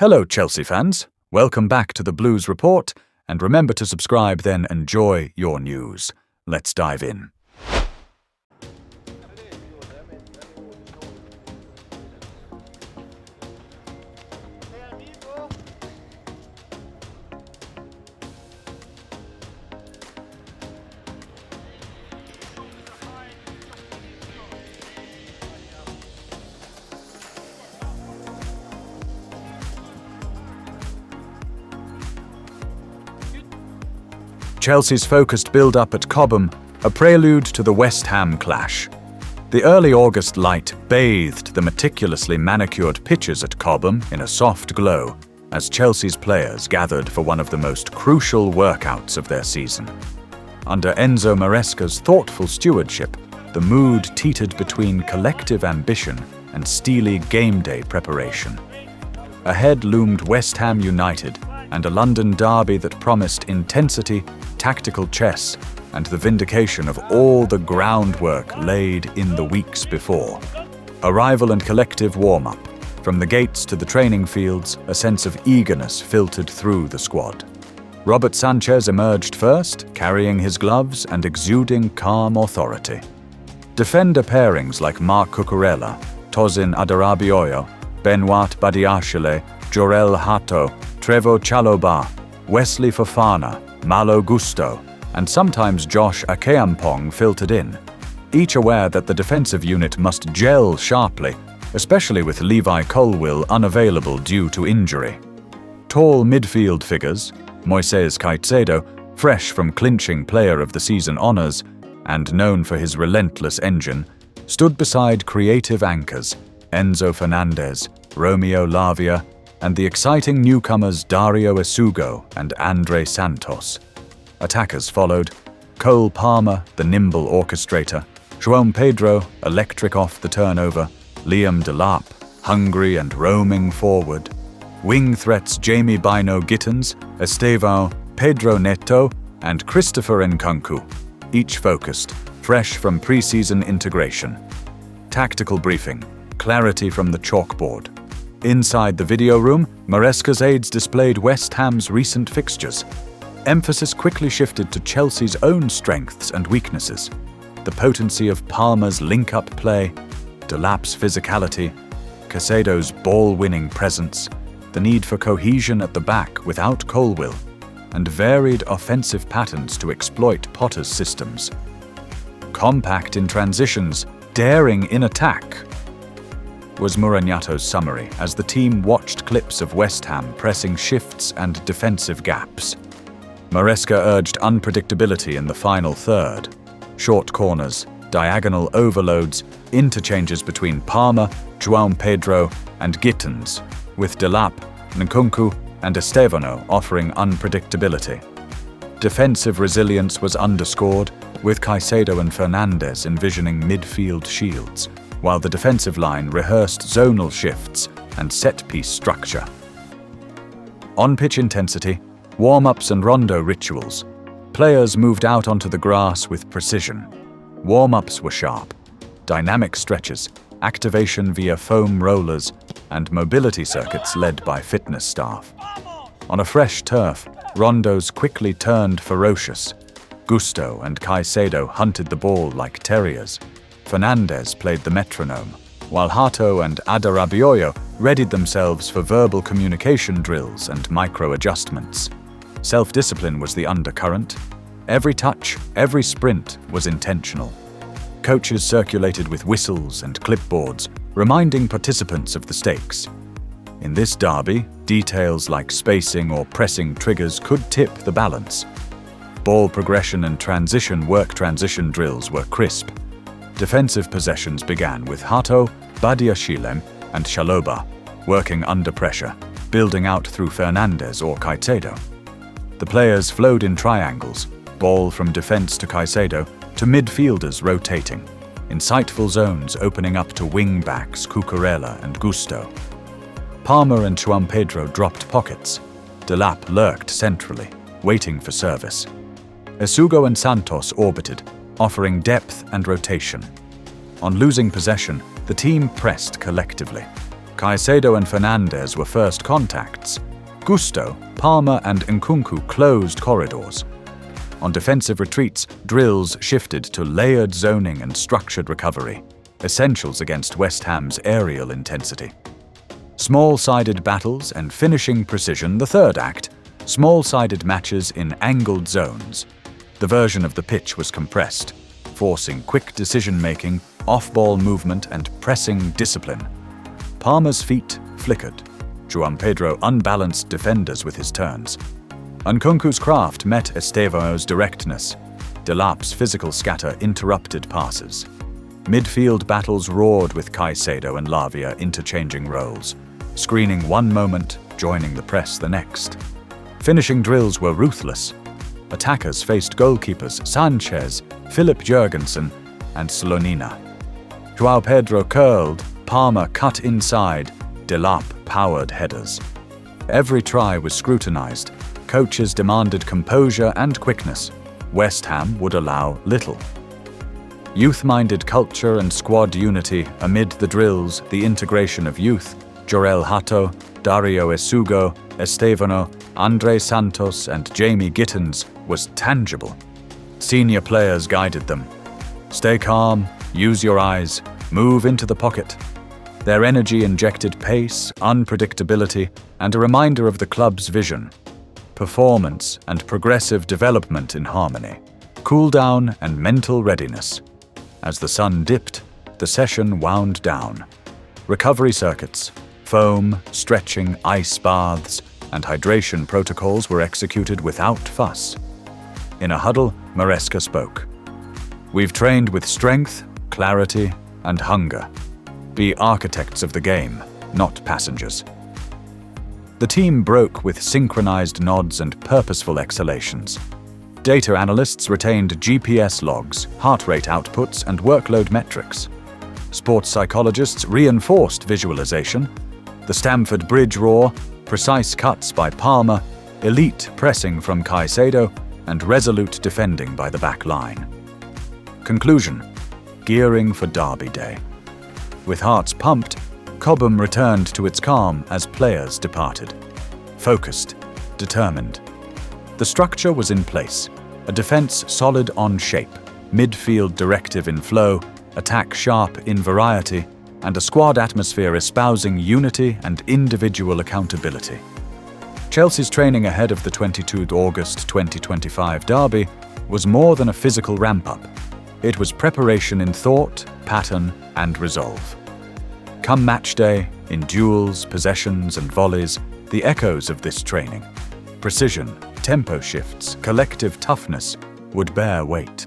Hello, Chelsea fans. Welcome back to the Blues Report, and remember to subscribe, then enjoy your news. Let's dive in. Chelsea's focused build-up at Cobham, a prelude to the West Ham clash. The early August light bathed the meticulously manicured pitches at Cobham in a soft glow as Chelsea's players gathered for one of the most crucial workouts of their season. Under Enzo Maresca's thoughtful stewardship, the mood teetered between collective ambition and steely game day preparation. Ahead loomed West Ham United and a London derby that promised intensity, tactical chess, and the vindication of all the groundwork laid in the weeks before. Arrival and collective warm-up. From the gates to the training fields, a sense of eagerness filtered through the squad. Robert Sanchez emerged first, carrying his gloves and exuding calm authority. Defender pairings like Marc Cucurella, Tosin Adarabioyo, Benoit Badiashile, Jorel Hato, Trevoh Chalobah, Wesley Fofana, Malo Gusto, and sometimes Josh Akeampong filtered in, each aware that the defensive unit must gel sharply, especially with Levi Colwill unavailable due to injury. Tall midfield figures, Moises Caicedo, fresh from clinching Player of the Season honours and known for his relentless engine, stood beside creative anchors Enzo Fernandez, Romeo Lavia, and the exciting newcomers Dario Esugo and Andre Santos. Attackers followed: Cole Palmer, the nimble orchestrator; Joao Pedro, electric off the turnover; Liam Delap, hungry and roaming forward; wing threats Jamie Bino Gittens, Estevao, Pedro Neto, and Christopher Nkunku, each focused, fresh from pre-season integration. Tactical briefing, clarity from the chalkboard. Inside the video room, Maresca's aides displayed West Ham's recent fixtures. Emphasis quickly shifted to Chelsea's own strengths and weaknesses. The potency of Palmer's link-up play, Delap's physicality, Caicedo's ball-winning presence, the need for cohesion at the back without Colwill, and varied offensive patterns to exploit Potter's systems. Compact in transitions, daring in attack, was Mourinho's summary as the team watched clips of West Ham pressing shifts and defensive gaps. Maresca urged unpredictability in the final third. Short corners, diagonal overloads, interchanges between Palmer, Joao Pedro, and Gittens, with Delap, Nkunku, and Estevao offering unpredictability. Defensive resilience was underscored, with Caicedo and Fernandez envisioning midfield shields, while the defensive line rehearsed zonal shifts and set-piece structure. On-pitch intensity, warm-ups and rondo rituals. Players moved out onto the grass with precision. Warm-ups were sharp. Dynamic stretches, activation via foam rollers, and mobility circuits led by fitness staff. On a fresh turf, rondos quickly turned ferocious. Gusto and Caicedo hunted the ball like terriers. Fernandez played the metronome, while Hato and Adarabioyo readied themselves for verbal communication drills and micro-adjustments. Self-discipline was the undercurrent. Every touch, every sprint was intentional. Coaches circulated with whistles and clipboards, reminding participants of the stakes. In this derby, details like spacing or pressing triggers could tip the balance. Ball progression and transition drills were crisp. Defensive possessions began with Hato, Badiashile, and Chalobah, working under pressure, building out through Fernandez or Caicedo. The players flowed in triangles, ball from defense to Caicedo, to midfielders rotating, insightful zones opening up to wing-backs Cucurella and Gusto. Palmer and Joao Pedro dropped pockets. Delap lurked centrally, waiting for service. Esugo and Santos orbited, offering depth and rotation. On losing possession, the team pressed collectively. Caicedo and Fernandes were first contacts. Gusto, Palmer and Nkunku closed corridors. On defensive retreats, drills shifted to layered zoning and structured recovery, essentials against West Ham's aerial intensity. Small-sided battles and finishing precision, the third act, small-sided matches in angled zones. The version of the pitch was compressed, forcing quick decision-making, off-ball movement and pressing discipline. Palmer's feet flickered. Pedro unbalanced defenders with his turns. Nkunku's craft met Estevao's directness. Delap's physical scatter interrupted passes. Midfield battles roared with Caicedo and Lavia interchanging roles, screening one moment, joining the press the next. Finishing drills were ruthless. Attackers faced goalkeepers Sanchez, Philip Jurgensen, and Slonina. Joao Pedro curled, Palmer cut inside, Delap powered headers. Every try was scrutinized. Coaches demanded composure and quickness. West Ham would allow little. Youth-minded culture and squad unity amid the drills, the integration of youth, Joao Hato, Dario Esugo, Estevao, Andre Santos and Jamie Gittins was tangible. Senior players guided them. Stay calm, use your eyes, move into the pocket. Their energy injected pace, unpredictability, and a reminder of the club's vision. Performance and progressive development in harmony. Cool down and mental readiness. As the sun dipped, the session wound down. Recovery circuits, foam, stretching, ice baths, and hydration protocols were executed without fuss. In a huddle, Maresca spoke. "We've trained with strength, clarity, and hunger. Be architects of the game, not passengers." The team broke with synchronized nods and purposeful exhalations. Data analysts retained GPS logs, heart rate outputs, and workload metrics. Sports psychologists reinforced visualization. The Stamford Bridge roar, precise cuts by Palmer, elite pressing from Caicedo, and resolute defending by the back line. Conclusion: gearing for Derby Day. With hearts pumped, Cobham returned to its calm as players departed. Focused, determined. The structure was in place, a defense solid on shape, midfield directive in flow, attack sharp in variety, and a squad atmosphere espousing unity and individual accountability. Chelsea's training ahead of the 22 August 2025 derby was more than a physical ramp-up. It was preparation in thought, pattern, and resolve. Come match day, in duels, possessions, and volleys, the echoes of this training, precision, tempo shifts, collective toughness, would bear weight.